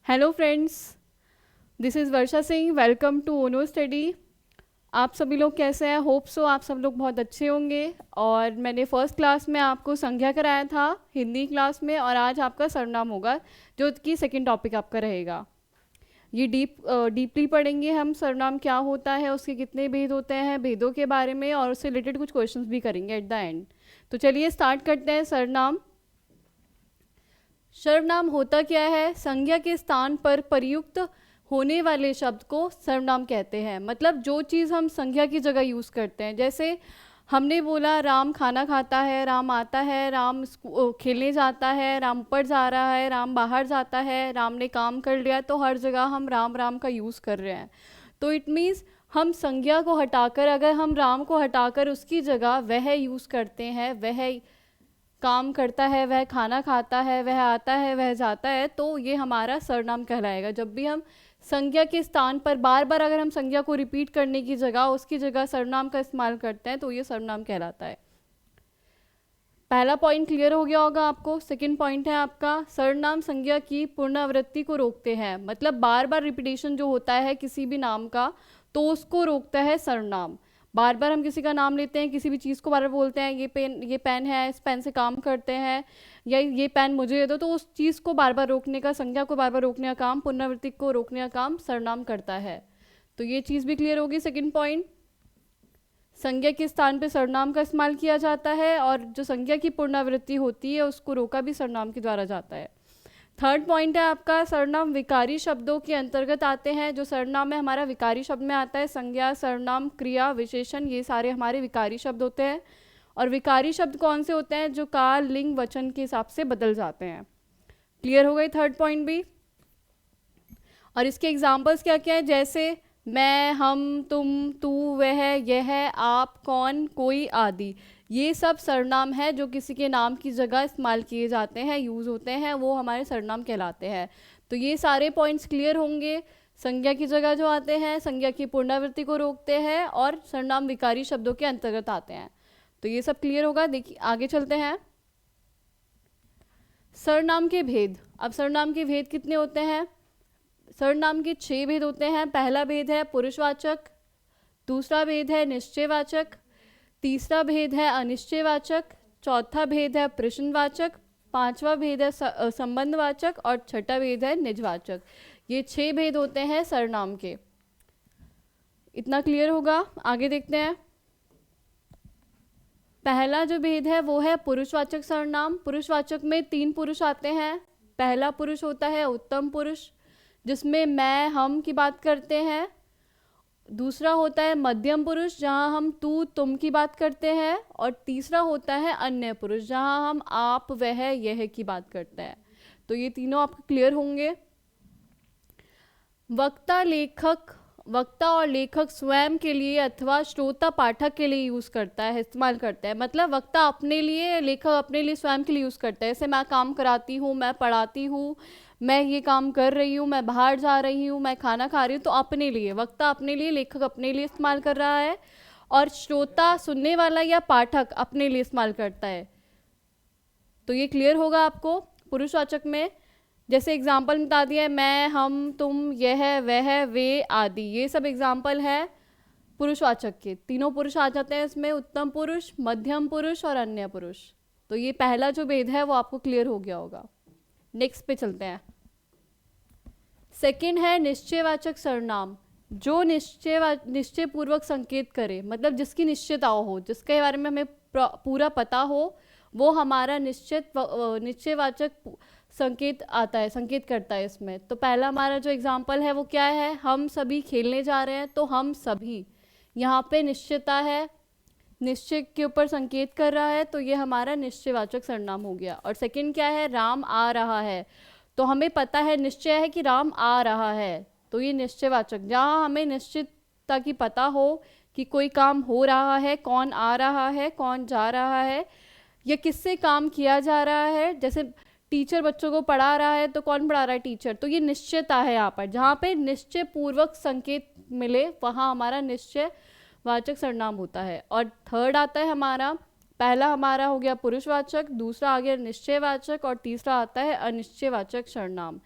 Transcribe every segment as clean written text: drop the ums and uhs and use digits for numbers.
Hello friends, this is Varsha Singh. Welcome to ओनो study. आप सभी लोग कैसे हैं? होप सो आप सब लोग बहुत अच्छे होंगे। और मैंने फर्स्ट क्लास में आपको संज्ञा कराया था हिंदी क्लास में, और आज आपका सर्वनाम होगा जो कि सेकंड टॉपिक आपका रहेगा। ये डीपली पढ़ेंगे हम सर्वनाम क्या होता है, उसके कितने भेद होते हैं, भेदों के बारे में, और उससे रिलेटेड कुछ क्वेश्चंस भी करेंगे एट द एंड। तो चलिए स्टार्ट करते हैं। सर्वनाम सर्वनाम होता क्या है? संज्ञा के स्थान पर प्रयुक्त होने वाले शब्द को सर्वनाम कहते हैं। मतलब जो चीज़ हम संज्ञा की जगह यूज़ करते हैं, जैसे हमने बोला राम खाना खाता है, राम आता है, राम खेलने जाता है, राम ऊपर जा रहा है, राम बाहर जाता है, राम ने काम कर लिया, तो हर जगह हम राम राम का यूज़ कर रहे हैं। तो इट मीन्स हम संज्ञा को हटाकर, अगर हम राम को हटाकर उसकी जगह वह यूज़ करते हैं, वह काम करता है, वह खाना खाता है, वह आता है, वह जाता है, तो ये हमारा सर्वनाम कहलाएगा। जब भी हम संज्ञा के स्थान पर बार बार अगर हम संज्ञा को रिपीट करने की जगह उसकी जगह सर्वनाम का इस्तेमाल करते हैं तो ये सर्वनाम कहलाता है। पहला पॉइंट क्लियर हो गया होगा आपको। सेकंड पॉइंट है आपका, सर्वनाम संज्ञा की पुनरावृत्ति को रोकते हैं। मतलब बार बार रिपीटेशन जो होता है किसी भी नाम का, तो उसको रोकता है सर्वनाम। बार बार हम किसी का नाम लेते हैं, किसी भी चीज़ को बार बार बोलते हैं, ये पेन है, इस पेन से काम करते हैं, या ये पेन मुझे दे दो, तो उस चीज़ को बार बार रोकने का, संज्ञा को बार बार रोकने का काम, पुनरावृत्ति को रोकने का काम सर्वनाम करता है। तो ये चीज़ भी क्लियर होगी। सेकेंड पॉइंट, संज्ञा के स्थान पर सर्वनाम का इस्तेमाल किया जाता है, और जो संज्ञा की पुनरावृत्ति होती है उसको रोका भी सर्वनाम के द्वारा जाता है। थर्ड पॉइंट है आपका, सर्वनाम विकारी शब्दों के अंतर्गत आते हैं। जो सर्वनाम है हमारा विकारी शब्द में आता है। संज्ञा, सर्वनाम, क्रिया, विशेषण, ये सारे हमारे विकारी शब्द होते हैं। और विकारी शब्द कौन से होते हैं? जो काल, लिंग, वचन के हिसाब से बदल जाते हैं। क्लियर हो गई थर्ड पॉइंट भी। और इसके एग्जाम्पल्स क्या क्या है? जैसे मैं, हम, तुम, तू, वह, यह, आप, कौन, कोई आदि। ये सब सर्वनाम है जो किसी के नाम की जगह इस्तेमाल किए जाते हैं, यूज़ होते हैं, वो हमारे सर्वनाम कहलाते हैं। तो ये सारे पॉइंट्स क्लियर होंगे। संज्ञा की जगह जो आते हैं, संज्ञा की पुनरावृत्ति को रोकते हैं, और सर्वनाम विकारी शब्दों के अंतर्गत आते हैं। तो ये सब क्लियर होगा। देखिए आगे चलते हैं। सर्वनाम के भेद। अब सर्वनाम के भेद कितने होते हैं? सर्वनाम के 6 भेद होते हैं। पहला भेद है पुरुषवाचक, दूसरा भेद है निश्चयवाचक, तीसरा भेद है अनिश्चयवाचक, चौथा भेद है प्रश्नवाचक, पांचवा भेद है संबंधवाचक, और छठा भेद है निजवाचक। ये 6 भेद होते हैं सर्वनाम के। इतना क्लियर होगा। आगे देखते हैं। पहला जो भेद है वो है पुरुषवाचक सर्वनाम। पुरुषवाचक में 3 पुरुष आते हैं। पहला पुरुष होता है उत्तम पुरुष, जिसमें मैं, हम की बात करते हैं। दूसरा होता है मध्यम पुरुष, जहाँ हम तू, तुम की बात करते हैं। और तीसरा होता है अन्य पुरुष, जहाँ हम आप, वह, यह की बात करते हैं। तो ये तीनों आपको क्लियर होंगे। वक्ता और लेखक स्वयं के लिए अथवा श्रोता पाठक के लिए यूज़ करता है, इस्तेमाल करता है। मतलब वक्ता अपने लिए, लेखक अपने लिए, स्वयं के लिए यूज़ करता है। जैसे मैं काम कराती हूँ, मैं पढ़ाती हूँ, मैं ये काम कर रही हूँ, मैं बाहर जा रही हूँ, मैं खाना खा रही हूँ। तो अपने लिए, वक्ता अपने लिए, लेखक अपने लिए इस्तेमाल कर रहा है, और श्रोता, सुनने वाला या पाठक अपने लिए इस्तेमाल करता है। तो ये क्लियर होगा आपको पुरुषवाचक में। जैसे एग्जाम्पल बता दिया है, मैं, हम, तुम, यह, वह, वे आदि, ये सब एग्जाम्पल है पुरुषवाचक के। तीनों पुरुष आ जाते हैं इसमें, उत्तम पुरुष, मध्यम पुरुष और अन्य पुरुष। तो ये पहला जो भेद है वो आपको क्लियर हो गया होगा। नेक्स्ट पे चलते हैं। सेकंड है निश्चयवाचक सर्वनाम। जो निश्चय पूर्वक संकेत करे, मतलब जिसकी निश्चितता हो, जिसके बारे में हमें पूरा पता हो, वो हमारा निश्चयवाचक संकेत आता है, संकेत करता है इसमें। तो पहला हमारा जो एग्जाम्पल है वो क्या है? हम सभी खेलने जा रहे हैं। तो हम सभी, यहाँ पे निश्चितता है, निश्चय के ऊपर संकेत कर रहा है, तो ये हमारा निश्चयवाचक सर्वनाम हो गया। और सेकंड क्या है? राम आ रहा है। तो हमें पता है, निश्चय है कि राम आ रहा है, तो ये निश्चयवाचक। जहाँ हमें निश्चितता की पता हो कि कोई काम हो रहा है, कौन आ रहा है, कौन जा रहा है, या किससे काम किया जा रहा है। जैसे टीचर बच्चों को पढ़ा रहा है, तो कौन पढ़ा रहा है? टीचर। तो ये निश्चयता है यहाँ पर। जहाँ पे निश्चय पूर्वक संकेत मिले वहाँ हमारा निश्चय वाचक सर्वनाम होता है। और थर्ड आता है हमारा, पहला हमारा हो गया पुरुषवाचक, दूसरा आ गया निश्चयवाचक, और तीसरा आता है अनिश्चयवाचक सर्वनाम।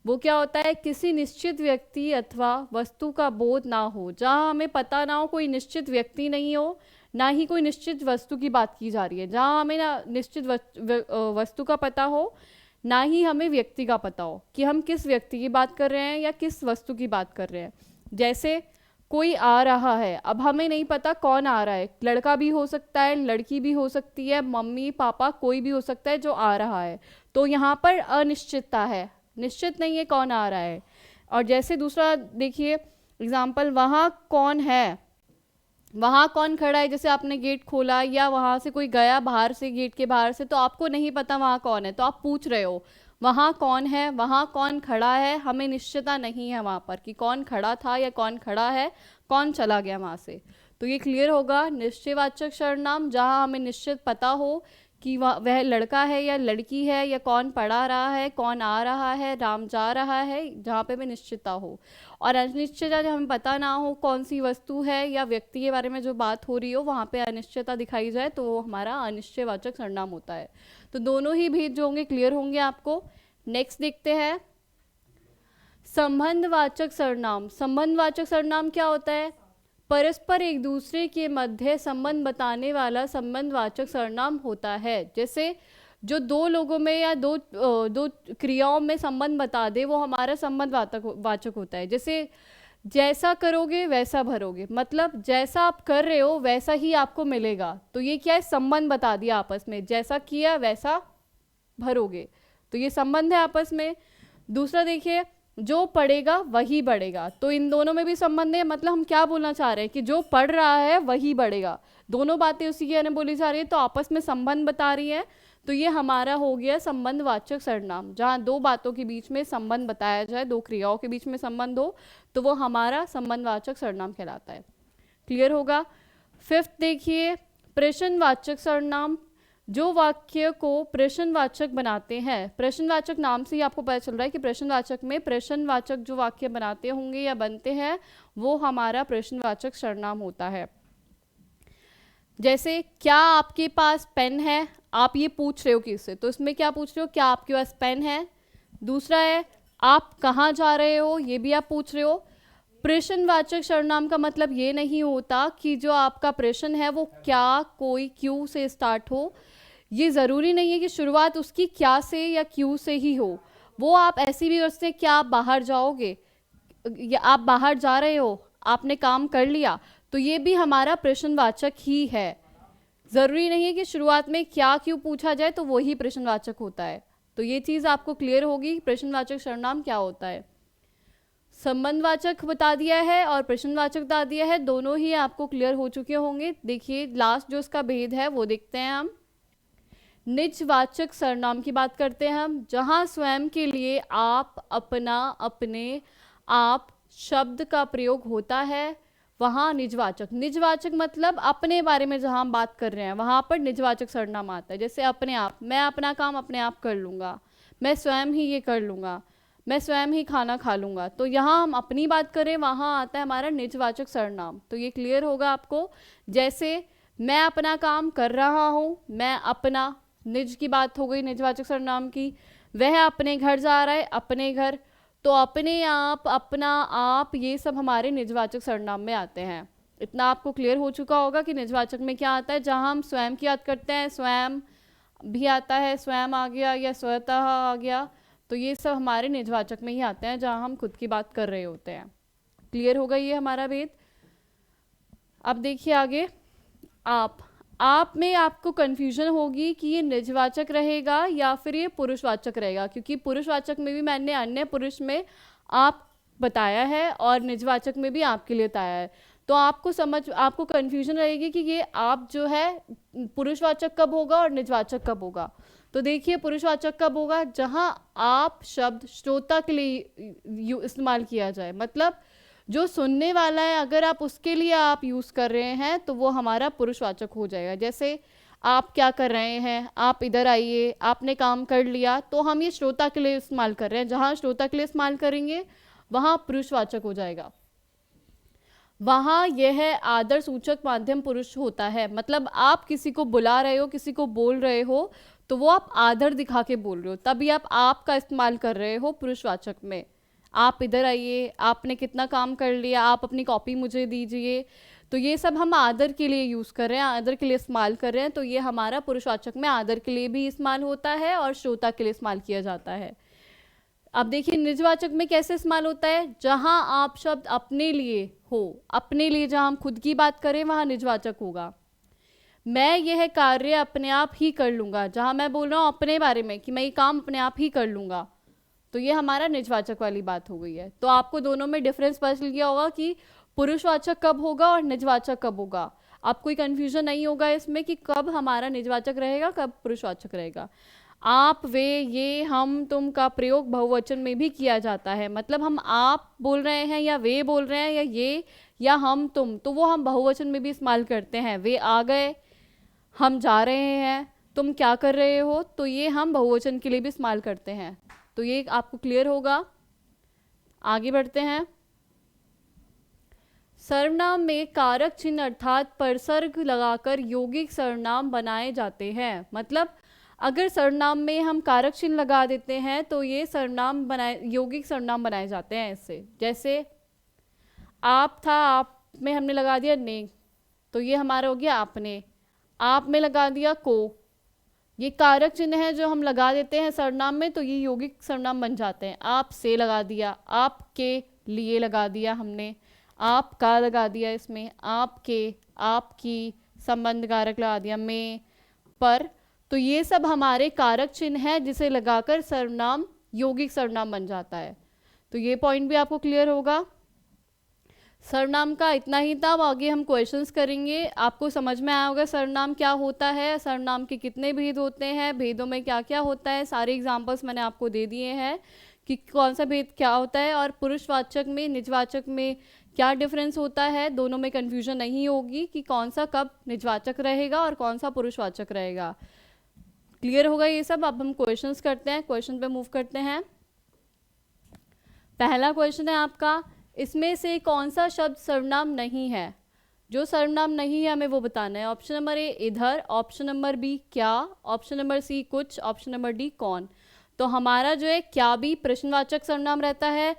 वो क्या होता है, किसी निश्चित व्यक्ति अथवा वस्तु का बोध ना हो। जहाँ हमें पता ना हो, कोई निश्चित व्यक्ति नहीं हो, ना ही कोई निश्चित वस्तु की बात की जा रही है, जहाँ हमें ना निश्चित वस्तु का पता हो, ना ही हमें व्यक्ति का पता हो कि हम किस व्यक्ति की बात कर रहे हैं या किस वस्तु की बात कर रहे हैं। जैसे कोई आ रहा है, अब हमें नहीं पता कौन आ रहा है, लड़का भी हो सकता है, लड़की भी हो सकती है, मम्मी पापा कोई भी हो सकता है जो आ रहा है। तो यहाँ पर अनिश्चितता है, निश्चित नहीं है कौन आ रहा है। और जैसे दूसरा देखिए एग्जाम्पल, वहाँ कौन है, वहाँ कौन खड़ा है, जैसे आपने गेट खोला या वहाँ से कोई गया बाहर से, गेट के बाहर से, तो आपको नहीं पता वहाँ कौन है, तो आप पूछ रहे हो वहाँ कौन है, वहाँ कौन खड़ा है, हमें निश्चितता नहीं है वहाँ पर कि कौन खड़ा था या कौन खड़ा है, कौन चला गया वहाँ से। तो ये क्लियर होगा, निश्चयवाचक सर्वनाम जहाँ हमें निश्चित पता हो कि वह लड़का है या लड़की है, या कौन पढ़ा रहा है, कौन आ रहा है, राम जा रहा है, जहाँ पे हमें निश्चितता हो। और अनिश्चितता जब हमें पता ना हो कौन सी वस्तु है या व्यक्ति के बारे में जो बात हो रही हो, वहाँ पे अनिश्चितता दिखाई जाए तो वो हमारा अनिश्चयवाचक सर्वनाम होता है। तो दोनों ही भेद जो होंगे क्लियर होंगे आपको। नेक्स्ट देखते हैं संबंधवाचक सर्वनाम। संबंधवाचक सर्वनाम क्या होता है, परस्पर एक दूसरे के मध्य संबंध बताने वाला संबंधवाचक सर्वनाम होता है। जैसे जो दो लोगों में या दो क्रियाओं में संबंध बता दे, वो हमारा संबंध वाचक होता है। जैसे जैसा करोगे वैसा भरोगे, मतलब जैसा आप कर रहे हो वैसा ही आपको मिलेगा। तो ये क्या है, संबंध बता दिया आपस में, जैसा किया वैसा भरोगे, तो ये संबंध है आपस में। दूसरा देखिए, जो पढ़ेगा वही बढ़ेगा, तो इन दोनों में भी संबंध है। मतलब हम क्या बोलना चाह रहे हैं कि जो पढ़ रहा है वही बढ़ेगा, दोनों बातें उसी की बोली जा रही है, तो आपस में संबंध बता रही है। तो ये हमारा हो गया संबंधवाचक सर्वनाम, जहाँ दो बातों के बीच में संबंध बताया जाए, दो क्रियाओं के बीच में संबंध हो, तो वो हमारा संबंधवाचक सर्वनाम कहलाता है। क्लियर होगा। फिफ्थ देखिए प्रश्नवाचक सर्वनाम, जो वाक्य को प्रश्नवाचक बनाते हैं। प्रश्नवाचक नाम से ही आपको पता चल रहा है कि प्रश्नवाचक में प्रश्नवाचक जो वाक्य बनाते होंगे या बनते हैं, वो हमारा प्रश्नवाचक सर्वनाम होता है। जैसे क्या आपके पास पेन है, आप ये पूछ रहे हो किससे, तो इसमें क्या पूछ रहे हो, क्या आपके पास पेन है। दूसरा है आप कहाँ जा रहे हो, ये भी आप पूछ रहे हो। प्रश्नवाचक सर्वनाम का मतलब ये नहीं होता कि जो आपका प्रश्न है वो क्या, कोई क्यों से स्टार्ट हो। ये ज़रूरी नहीं है कि शुरुआत उसकी क्या से या क्यों से ही हो, वो आप ऐसी भी कर सकते हैं, क्या आप बाहर जाओगे, या आप बाहर जा रहे हो, आपने काम कर लिया, तो ये भी हमारा प्रश्नवाचक ही है। ज़रूरी नहीं है कि शुरुआत में क्या क्यों पूछा जाए तो वही प्रश्नवाचक होता है। तो ये चीज़ आपको क्लियर होगी प्रश्नवाचक सर्वनाम क्या होता है। संबंधवाचक बता दिया है और प्रश्नवाचक बता दिया है, दोनों ही आपको क्लियर हो चुके होंगे। देखिए लास्ट जो इसका भेद है वो देखते हैं हम। निजवाचक सर्वनाम की बात करते हैं हम, जहाँ स्वयं के लिए आप, अपना, अपने, आप शब्द का प्रयोग होता है, वहाँ निजवाचक। निजवाचक मतलब अपने बारे में जहाँ हम बात कर रहे हैं वहाँ पर निजवाचक सर्वनाम आता है। जैसे अपने आप, मैं अपना काम अपने आप कर लूँगा, मैं स्वयं ही ये कर लूँगा, मैं स्वयं ही खाना खा लूँगा, तो यहाँ हम अपनी बात करें वहाँ आता है हमारा निजवाचक सर्वनाम। तो ये क्लियर होगा आपको। जैसे मैं अपना काम कर रहा हूँ, मैं अपना, निज की बात हो गई निजवाचक सर्वनाम की। वह अपने घर जा रहा है, अपने घर, तो अपने आप, अपना, आप, ये सब हमारे निजवाचक सर्वनाम में आते हैं। इतना आपको क्लियर हो चुका होगा कि निजवाचक में क्या आता है। जहाँ हम स्वयं की याद करते हैं, स्वयं भी आता है, स्वयं आ गया या स्वतः आ गया, तो ये सब हमारे निजवाचक में ही आते हैं जहाँ हम खुद की बात कर रहे होते हैं। क्लियर होगा ये हमारा भेद। अब देखिए आगे, आप में आपको कन्फ्यूजन होगी कि ये निजवाचक रहेगा या फिर ये पुरुषवाचक रहेगा, क्योंकि पुरुषवाचक में भी मैंने अन्य पुरुष में आप बताया है और निजवाचक में भी आपके लिए बताया है। तो आपको कन्फ्यूजन रहेगी कि ये आप जो है पुरुषवाचक कब होगा और निजवाचक कब होगा। तो देखिए पुरुषवाचक कब होगा, जहाँ आप शब्द श्रोता के लिए इस्तेमाल किया जाए, मतलब जो सुनने वाला है अगर आप उसके लिए आप यूज़ कर रहे हैं तो वो हमारा पुरुषवाचक हो जाएगा। जैसे आप क्या कर रहे हैं, आप इधर आइए, आपने काम कर लिया, तो हम ये श्रोता के लिए इस्तेमाल कर रहे हैं। जहाँ श्रोता के लिए इस्तेमाल करेंगे वहाँ पुरुषवाचक हो जाएगा। वहाँ यह आदर सूचक माध्यम पुरुष होता है, मतलब आप किसी को बुला रहे हो, किसी को बोल रहे हो, तो वो आप आदर दिखा के बोल रहे हो, तभी आप का इस्तेमाल कर रहे हो पुरुषवाचक में। आप इधर आइए, आपने कितना काम कर लिया, आप अपनी कॉपी मुझे दीजिए, तो ये सब हम आदर के लिए यूज़ कर रहे हैं, आदर के लिए इस्तेमाल कर रहे हैं। तो ये हमारा पुरुषवाचक में आदर के लिए भी इस्तेमाल होता है और श्रोता के लिए इस्तेमाल किया जाता है। अब देखिए निजवाचक में कैसे इस्तेमाल होता है, जहां आप शब्द अपने लिए हो, अपने लिए जहां हम खुद की बात करें वहां निजवाचक होगा। मैं यह कार्य अपने आप ही कर लूँगा, जहाँ मैं बोल रहा हूँ अपने बारे में कि मैं ये काम अपने आप ही कर लूँगा, तो ये हमारा निजवाचक वाली बात हो गई है। तो आपको दोनों में डिफरेंस पता चल गया होगा कि पुरुषवाचक कब होगा और निजवाचक कब होगा। आपको कोई कन्फ्यूजन नहीं होगा इसमें कि कब हमारा निजवाचक रहेगा, कब पुरुषवाचक रहेगा। आप, वे, ये, हम, तुम का प्रयोग बहुवचन में भी किया जाता है। मतलब हम आप बोल रहे हैं या वे बोल रहे हैं या ये या हम तुम, तो वो हम बहुवचन में भी इस्तेमाल करते हैं। वे आ गए, हम जा रहे हैं, तुम क्या कर रहे हो, तो ये हम बहुवचन के लिए भी इस्तेमाल करते हैं। तो ये आपको क्लियर होगा। आगे बढ़ते हैं। सर्वनाम में कारक चिन्ह अर्थात परसर्ग लगाकर यौगिक सर्वनाम बनाए जाते हैं। मतलब अगर सर्वनाम में हम कारक चिन्ह लगा देते हैं तो ये सर्वनाम बनाए, यौगिक सर्वनाम बनाए जाते हैं इससे। जैसे आप था, आप में हमने लगा दिया ने, तो ये हमारा हो गया आपने। आप में लगा दिया को, ये कारक चिन्ह है जो हम लगा देते हैं सर्वनाम में, तो ये यौगिक सर्वनाम बन जाते हैं। आप से लगा दिया, आपके लिए लगा दिया हमने, आपका लगा दिया इसमें, आपके, आपकी, संबंध कारक लगा दिया, में, पर, तो ये सब हमारे कारक चिन्ह है जिसे लगाकर सर्वनाम यौगिक सर्वनाम बन जाता है। तो ये पॉइंट भी आपको क्लियर होगा। सर्वनाम का इतना ही था। अब आगे हम क्वेश्चंस करेंगे। आपको समझ में आया होगा सर्वनाम क्या होता है, सर्वनाम के कितने भेद होते हैं, भेदों में क्या क्या होता है। सारे एग्जांपल्स मैंने आपको दे दिए हैं कि कौन सा भेद क्या होता है, और पुरुषवाचक में निजवाचक में क्या डिफरेंस होता है। दोनों में कन्फ्यूजन नहीं होगी कि कौन सा कब निजवाचक रहेगा और कौन सा पुरुषवाचक रहेगा। क्लियर होगा ये सब। अब हम क्वेश्चंस करते हैं, क्वेश्चन पे मूव करते हैं। पहला क्वेश्चन है आपका, इसमें से कौन सा शब्द सर्वनाम नहीं है। जो सर्वनाम नहीं है हमें वो बताना है। ऑप्शन नंबर ए इधर, ऑप्शन नंबर बी क्या, ऑप्शन नंबर सी कुछ, ऑप्शन नंबर डी कौन। तो हमारा जो है क्या भी प्रश्नवाचक सर्वनाम रहता है,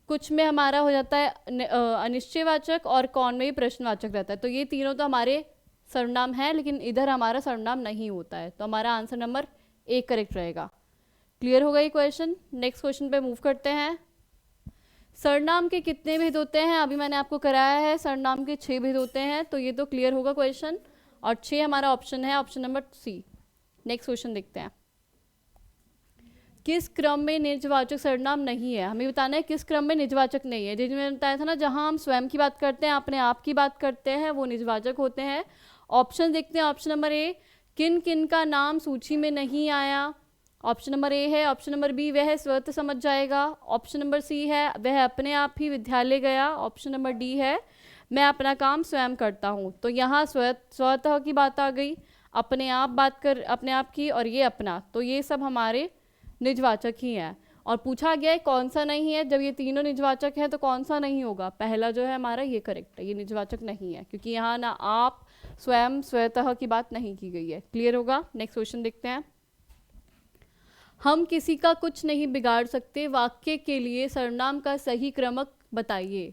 कुछ में हमारा हो जाता है अनिश्चयवाचक, और कौन में भी प्रश्नवाचक रहता है। तो ये तीनों तो हमारे सर्वनाम है, लेकिन इधर हमारा सर्वनाम नहीं होता है। तो हमारा आंसर नंबर ए करेक्ट रहेगा। क्लियर होगा ये क्वेश्चन। नेक्स्ट क्वेश्चन पे मूव करते हैं। सर्वनाम के कितने भेद होते हैं, अभी मैंने आपको कराया है। सर्वनाम के 6 भेद होते हैं, तो ये तो क्लियर होगा क्वेश्चन, और 6 हमारा ऑप्शन है, option number C. Next question देखते हैं। किस क्रम में निजवाचक सर्वनाम नहीं है, हमें बताना है किस क्रम में निजवाचक नहीं है। जैसे मैंने बताया था ना, जहां हम स्वयं की बात करते हैं, अपने आप की बात करते हैं, वो निजवाचक होते हैं। ऑप्शन देखते हैं। ऑप्शन नंबर ए, किन किन का नाम सूची में नहीं आया। ऑप्शन नंबर ए है। ऑप्शन नंबर बी, वह स्वतः समझ जाएगा। ऑप्शन नंबर सी है, वह अपने आप ही विद्यालय गया। ऑप्शन नंबर डी है, मैं अपना काम स्वयं करता हूँ। तो यहाँ स्वतः की बात आ गई, अपने आप बात कर, अपने आप की, और ये अपना, तो ये सब हमारे निजवाचक ही हैं। और पूछा गया है कौन सा नहीं है। जब ये तीनों निजवाचक हैं तो कौन सा नहीं होगा, पहला जो है हमारा ये करेक्ट है, ये निजवाचक नहीं है, क्योंकि यहाँ ना आप, स्वयं, स्वतः की बात नहीं की गई है। क्लियर होगा। नेक्स्ट क्वेश्चन देखते हैं। हम किसी का कुछ नहीं बिगाड़ सकते वाक्य के लिए सर्वनाम का सही क्रमक बताइए।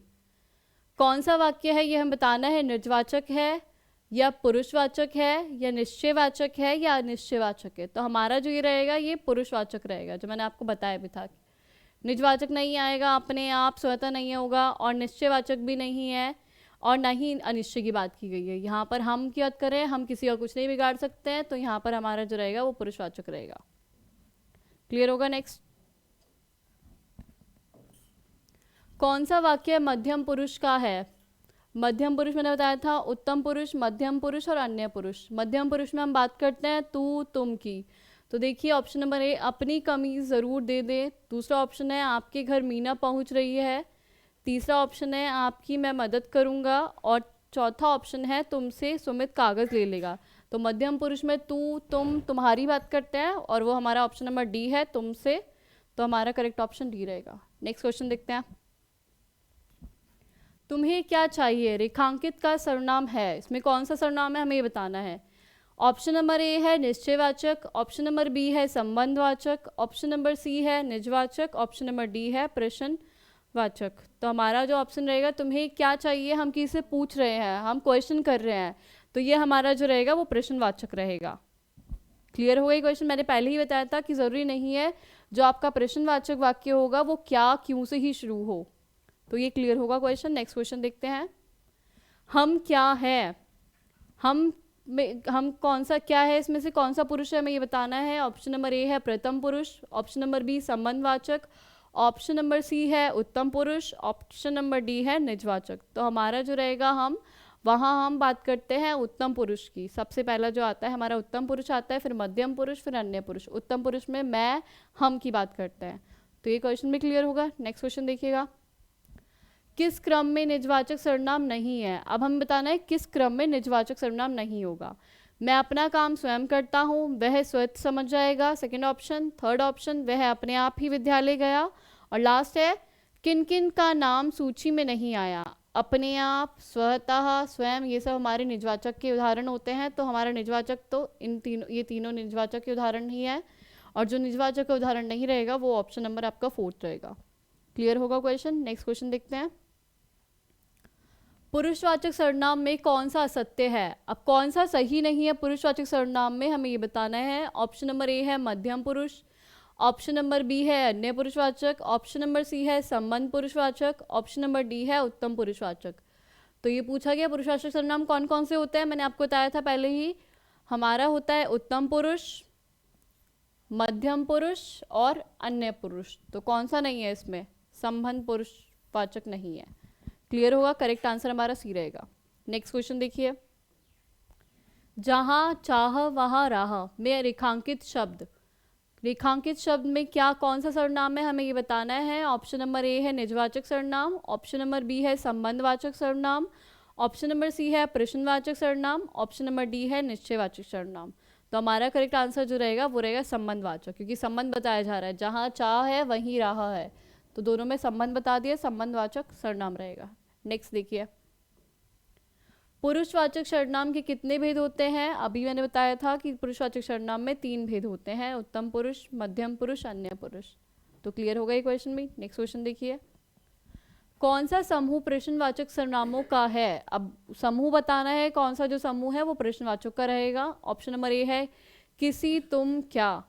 कौन सा वाक्य है ये हम बताना है, निजवाचक है या पुरुषवाचक है या निश्चयवाचक है या अनिश्चयवाचक है। तो हमारा जो ये रहेगा ये पुरुषवाचक रहेगा, जो मैंने आपको बताया भी था। निजवाचक नहीं आएगा, अपने आप स्वतः नहीं होगा, और निश्चयवाचक भी नहीं है, और ना ही अनिश्चय की बात की गई है। यहाँ पर हम की बात करें, हम किसी का कुछ नहीं बिगाड़ सकते हैं, तो यहाँ पर हमारा जो रहेगा वो पुरुषवाचक रहेगा। क्लियर होगा। नेक्स्ट, कौन सा वाक्य मध्यम पुरुष का है। मध्यम पुरुष मैंने बताया था, उत्तम पुरुष, मध्यम पुरुष और अन्य पुरुष। मध्यम पुरुष में हम बात करते हैं तू तुम की। तो देखिए ऑप्शन नंबर ए, अपनी कमीज ज़रूर दे दे। दूसरा ऑप्शन है, आपके घर मीना पहुंच रही है। तीसरा ऑप्शन है, आपकी मैं मदद करूंगा। और चौथा ऑप्शन है, तुमसे सुमित कागज़ ले लेगा। तो मध्यम पुरुष में तू, तुम, तुम्हारी बात करते हैं, और वो हमारा ऑप्शन नंबर डी है, तुमसे। तो हमारा करेक्ट ऑप्शन डी रहेगा। नेक्स्ट क्वेश्चन देखते हैं। तुम्हें क्या चाहिए रेखांकित का सर्वनाम है। इसमें कौन सा सर्वनाम है हमें ये बताना है। ऑप्शन नंबर ए है निश्चयवाचक, ऑप्शन नंबर बी है संबंधवाचक, ऑप्शन नंबर सी है निजवाचक, ऑप्शन नंबर डी है प्रश्नवाचक। तो हमारा जो ऑप्शन रहेगा, तुम्हें क्या चाहिए, हम किससे पूछ रहे हैं, हम क्वेश्चन कर रहे हैं, तो ये हमारा जो रहेगा वो प्रश्नवाचक रहेगा। क्लियर हो गई क्वेश्चन? मैंने पहले ही बताया था कि ज़रूरी नहीं है जो आपका प्रश्नवाचक वाक्य होगा वो क्या क्यों से ही शुरू हो। तो ये क्लियर होगा क्वेश्चन। नेक्स्ट क्वेश्चन देखते हैं। हम क्या है, हम कौन सा क्या है, इसमें से कौन सा पुरुष है हमें ये बताना है। ऑप्शन नंबर ए है प्रथम पुरुष, ऑप्शन नंबर बी संबंधवाचक, ऑप्शन नंबर सी है उत्तम पुरुष, ऑप्शन नंबर डी है निजवाचक। तो हमारा जो रहेगा, हम बात करते हैं उत्तम पुरुष की। सबसे पहला जो आता है हमारा उत्तम पुरुष आता है, फिर मध्यम पुरुष, फिर अन्य पुरुष। उत्तम पुरुष में मैं हम की बात करते हैं। तो ये क्वेश्चन भी क्लियर होगा। नेक्स्ट क्वेश्चन देखिएगा। किस क्रम में निजवाचक सर्वनाम नहीं है। अब हमें बताना है किस क्रम में निजवाचक सर्वनाम नहीं होगा। मैं अपना काम स्वयं करता हूँ, वह स्वयं समझ जाएगा, सेकंड ऑप्शन। थर्ड ऑप्शन, वह अपने आप ही विद्यालय गया। और लास्ट है, किन किन का नाम सूची में नहीं आया। अपने आप, स्वतः, स्वयं, ये सब हमारे निजवाचक के उदाहरण होते हैं। तो हमारा निजवाचक तो ये तीनों निजवाचक के उदाहरण ही है। और जो निजवाचक का उदाहरण नहीं रहेगा वो ऑप्शन नंबर आपका 4 रहेगा। क्लियर होगा क्वेश्चन। नेक्स्ट क्वेश्चन देखते हैं। पुरुषवाचक सर्वनाम में कौन सा असत्य है। अब कौन सा सही नहीं है पुरुषवाचक सर्वनाम में, हमें ये बताना है। ऑप्शन नंबर ए है मध्यम पुरुष, ऑप्शन नंबर बी है अन्य पुरुषवाचक, ऑप्शन नंबर सी है संबंध पुरुषवाचक, ऑप्शन नंबर डी है उत्तम पुरुषवाचक। तो ये पूछा गया पुरुषवाचक सर्वनाम कौन कौन से होते हैं। मैंने आपको बताया था पहले ही, हमारा होता है उत्तम पुरुष, मध्यम पुरुष और अन्य पुरुष। तो कौन सा नहीं है इसमें, संबंध पुरुषवाचक नहीं है। क्लियर होगा। करेक्ट आंसर हमारा सी रहेगा। नेक्स्ट क्वेश्चन देखिए। जहां चाह वहां राह में रेखांकित शब्द, रेखांकित शब्द में क्या कौन सा सर्वनाम है, हमें ये बताना है। ऑप्शन नंबर ए है निजवाचक सर्वनाम, ऑप्शन नंबर बी है संबंधवाचक सर्वनाम, ऑप्शन नंबर सी है प्रश्नवाचक सर्वनाम, ऑप्शन नंबर डी है निश्चयवाचक सर्वनाम। तो हमारा करेक्ट आंसर जो रहेगा वो रहेगा संबंधवाचक, क्योंकि संबंध बताया जा रहा है। जहाँ चाह है वहीं राह है, तो दोनों में संबंध बता दिए, संबंधवाचक सर्वनाम रहेगा। नेक्स्ट देखिए। पुरुषवाचक सर्वनाम के कितने भेद होते हैं। अभी मैंने बताया था कि पुरुषवाचक सर्वनाम में 3 भेद होते हैं, उत्तम पुरुष, मध्यम पुरुष, अन्य पुरुष। तो क्लियर हो गया ये क्वेश्चन भी। नेक्स्ट क्वेश्चन देखिए। कौन सा समूह प्रश्नवाचक सर्वनामों का है। अब समूह बताना है, कौन सा जो समूह है वो प्रश्नवाचक का रहेगा। ऑप्शन नंबर ए है किसी, तुम, क्या।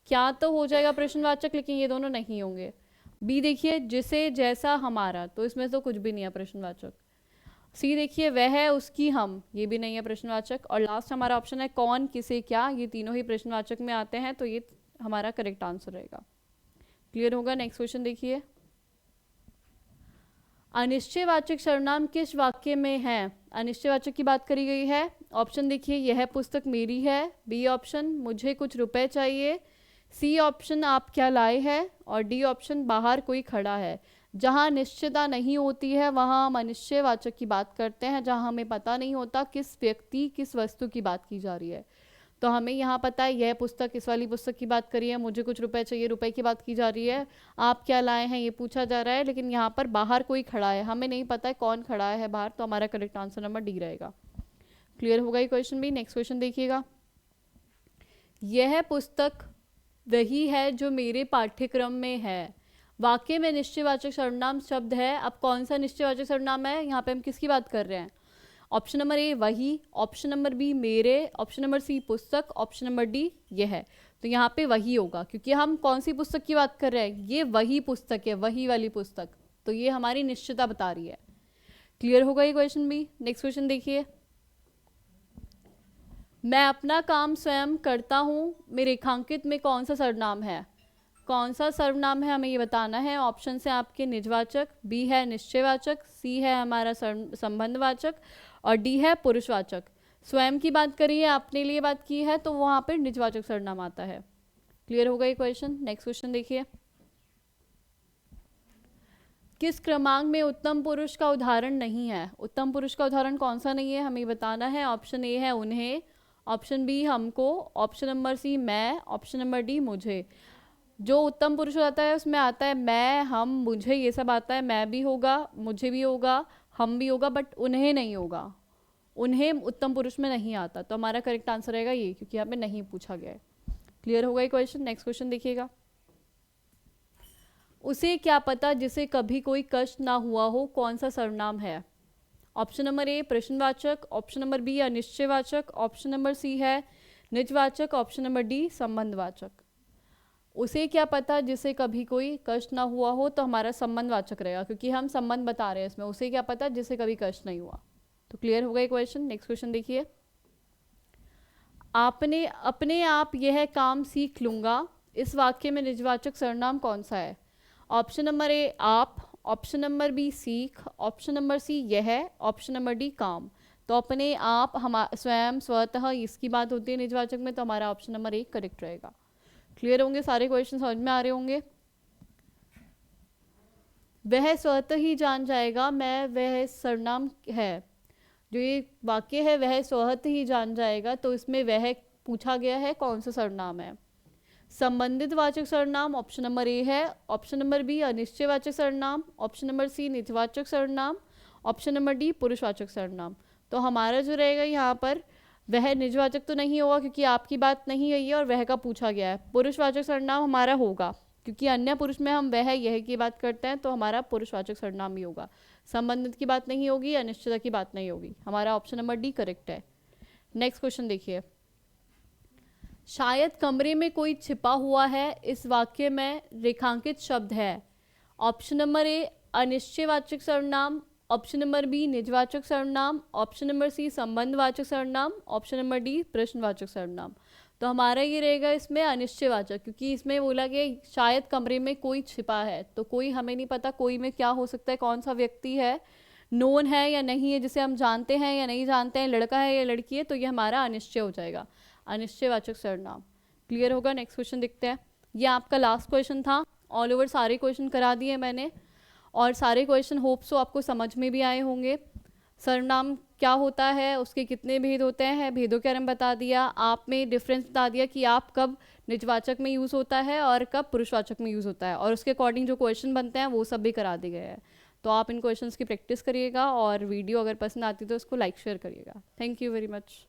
क्या तो हो जाएगा प्रश्नवाचक, लेकिन ये दोनों नहीं होंगे। बी देखिए जिसे, जैसा, हमारा, तो इसमें तो कुछ भी नहीं है प्रश्नवाचक। सी देखिए वह है, उसकी, हम, ये भी नहीं है प्रश्नवाचक। और लास्ट हमारा ऑप्शन है कौन, किसे, क्या, ये तीनों ही प्रश्नवाचक में आते हैं। तो ये हमारा करेक्ट आंसर रहेगा। क्लियर होगा। नेक्स्ट क्वेश्चन देखिए। अनिश्चयवाचक सर्वनाम किस वाक्य में है। अनिश्चयवाचक की बात करी गई है। ऑप्शन देखिए, यह पुस्तक मेरी है, बी ऑप्शन मुझे कुछ रुपए चाहिए, सी ऑप्शन आप क्या लाए हैं, और डी ऑप्शन बाहर कोई खड़ा है। जहाँ निश्चितता नहीं होती है वहाँ हम अनिश्चयवाचक की बात करते हैं। जहाँ हमें पता नहीं होता किस व्यक्ति, किस वस्तु की बात की जा रही है। तो हमें यहाँ पता है यह पुस्तक, इस वाली पुस्तक की बात करी है, मुझे कुछ रुपए चाहिए, रुपए की बात की जा रही है, आप क्या लाए हैं ये पूछा जा रहा है, लेकिन यहाँ पर बाहर कोई खड़ा है, हमें नहीं पता है कौन खड़ा है बाहर। तो हमारा करेक्ट आंसर नंबर डी रहेगा। क्लियर होगा ये क्वेश्चन भी। नेक्स्ट क्वेश्चन देखिएगा। यह पुस्तक वही है जो मेरे पाठ्यक्रम में है। वाक्य में निश्चयवाचक सर्वनाम शब्द है। अब कौन सा निश्चयवाचक सर्वनाम है, यहाँ पे हम किसकी बात कर रहे हैं। ऑप्शन नंबर ए वही, ऑप्शन नंबर बी मेरे, ऑप्शन नंबर सी पुस्तक, ऑप्शन नंबर डी यह है। तो यहाँ पे वही होगा, क्योंकि हम कौन सी पुस्तक की बात कर रहे हैं, ये वही पुस्तक है, वही वाली पुस्तक। तो ये हमारी निश्चितता बता रही है। क्लियर होगा ये क्वेश्चन भी। नेक्स्ट क्वेश्चन देखिए। मैं अपना काम स्वयं करता हूँ में रेखांकित में कौन सा सर्वनाम है। कौन सा सर्वनाम है हमें ये बताना है। ऑप्शन से आपके निजवाचक, बी है निश्चयवाचक, सी है हमारा संबंधवाचक, और डी है पुरुषवाचक। स्वयं की बात करी है, अपने लिए बात की है, तो वहाँ पर निजवाचक सर्वनाम आता है। क्लियर होगा ये क्वेश्चन। नेक्स्ट क्वेश्चन देखिए। किस क्रमांक में उत्तम पुरुष का उदाहरण नहीं है। उत्तम पुरुष का उदाहरण कौन सा नहीं है हमें बताना है। ऑप्शन ए है उन्हें, ऑप्शन बी हमको, ऑप्शन नंबर सी मैं, ऑप्शन नंबर डी मुझे। जो उत्तम पुरुष होता है उसमें आता है मैं, हम, मुझे, ये सब आता है। मैं भी होगा, मुझे भी होगा, हम भी होगा, बट उन्हें नहीं होगा। उन्हें उत्तम पुरुष में नहीं आता। तो हमारा करेक्ट आंसर रहेगा ये, क्योंकि यहाँ पे नहीं पूछा गया है। क्लियर होगा ये क्वेश्चन। नेक्स्ट क्वेश्चन देखिएगा। उसे क्या पता जिसे कभी कोई कष्ट ना हुआ हो, कौन सा सर्वनाम है? ऑप्शन नंबर ए प्रश्नवाचक, ऑप्शन नंबर बी अनिश्चयवाचक, ऑप्शन नंबर सी है निजवाचक, ऑप्शन नंबर डी संबंधवाचक। उसे क्या पता जिसे कभी कोई कष्ट ना हुआ हो, तो हमारा संबंधवाचक रहेगा, क्योंकि हम संबंध बता रहे हैं इसमें। उसे क्या पता जिसे कभी कष्ट नहीं हुआ। तो क्लियर हो गया क्वेश्चन। नेक्स्ट क्वेश्चन देखिए। आपने अपने आप यह काम सीख लूंगा, इस वाक्य में निजवाचक सर्वनाम कौन सा है? ऑप्शन नंबर ए आप, ऑप्शन नंबर बी सीख, ऑप्शन नंबर सी यह, ऑप्शन नंबर डी काम। तो अपने आप, हम स्वयं, स्वतः, इसकी बात होती है निजवाचक में, तो हमारा ऑप्शन नंबर ए करेक्ट रहेगा। क्लियर होंगे सारे क्वेश्चन, समझ में आ रहे होंगे। वह स्वतः ही जान जाएगा, मैं वह सर्वनाम है। जो ये वाक्य है वह स्वतः ही जान जाएगा, तो इसमें वह पूछा गया है कौन सा सर्वनाम है? संबंधित वाचक सर्वनाम ऑप्शन नंबर ए है, ऑप्शन नंबर बी अनिश्चयवाचक सर्वनाम, ऑप्शन नंबर सी निजवाचक सर्वनाम, ऑप्शन नंबर डी पुरुषवाचक सर्वनाम। तो हमारा जो रहेगा यहाँ पर, वह निजवाचक तो नहीं होगा क्योंकि आपकी बात नहीं गई है और वह का पूछा गया है। पुरुषवाचक सर्वनाम हमारा होगा, क्योंकि अन्य पुरुष में हम वह यह की बात करते हैं, तो हमारा पुरुषवाचक सर्वनाम ही होगा। संबंधित की बात नहीं होगी, अनिश्चितता की बात नहीं होगी। हमारा ऑप्शन नंबर डी करेक्ट है। नेक्स्ट क्वेश्चन देखिए। शायद कमरे में कोई छिपा हुआ है, इस वाक्य में रेखांकित शब्द है। ऑप्शन नंबर ए अनिश्चयवाचक सर्वनाम, ऑप्शन नंबर बी निजवाचक सर्वनाम, ऑप्शन नंबर सी संबंधवाचक सर्वनाम, ऑप्शन नंबर डी प्रश्नवाचक सर्वनाम। तो हमारा ये रहेगा इसमें अनिश्चयवाचक, क्योंकि इसमें बोला कि शायद कमरे में कोई छिपा है, तो कोई हमें नहीं पता कोई में क्या हो सकता है, कौन सा व्यक्ति है, नोन है या नहीं है, जिसे हम जानते हैं या नहीं जानते हैं, लड़का है या लड़की है, तो ये हमारा अनिश्चय हो जाएगा, अनिश्चयवाचक सर्वनाम। क्लियर होगा। नेक्स्ट क्वेश्चन देखते हैं। ये आपका लास्ट क्वेश्चन था। ऑल ओवर सारे क्वेश्चन करा दिए मैंने, और सारे क्वेश्चन होप सो आपको समझ में भी आए होंगे। सर्वनाम क्या होता है, उसके कितने भेद होते हैं, भेदों के बारे में बता दिया, आप में डिफरेंस बता दिया कि आप कब निजवाचक में यूज़ होता है और कब पुरुषवाचक में यूज़ होता है, और उसके अकॉर्डिंग जो क्वेश्चन बनते हैं वो सब भी करा दिए गए हैं। तो आप इन क्वेश्चंस की प्रैक्टिस करिएगा, और वीडियो अगर पसंद आती है तो उसको लाइक शेयर करिएगा। Thank you very much.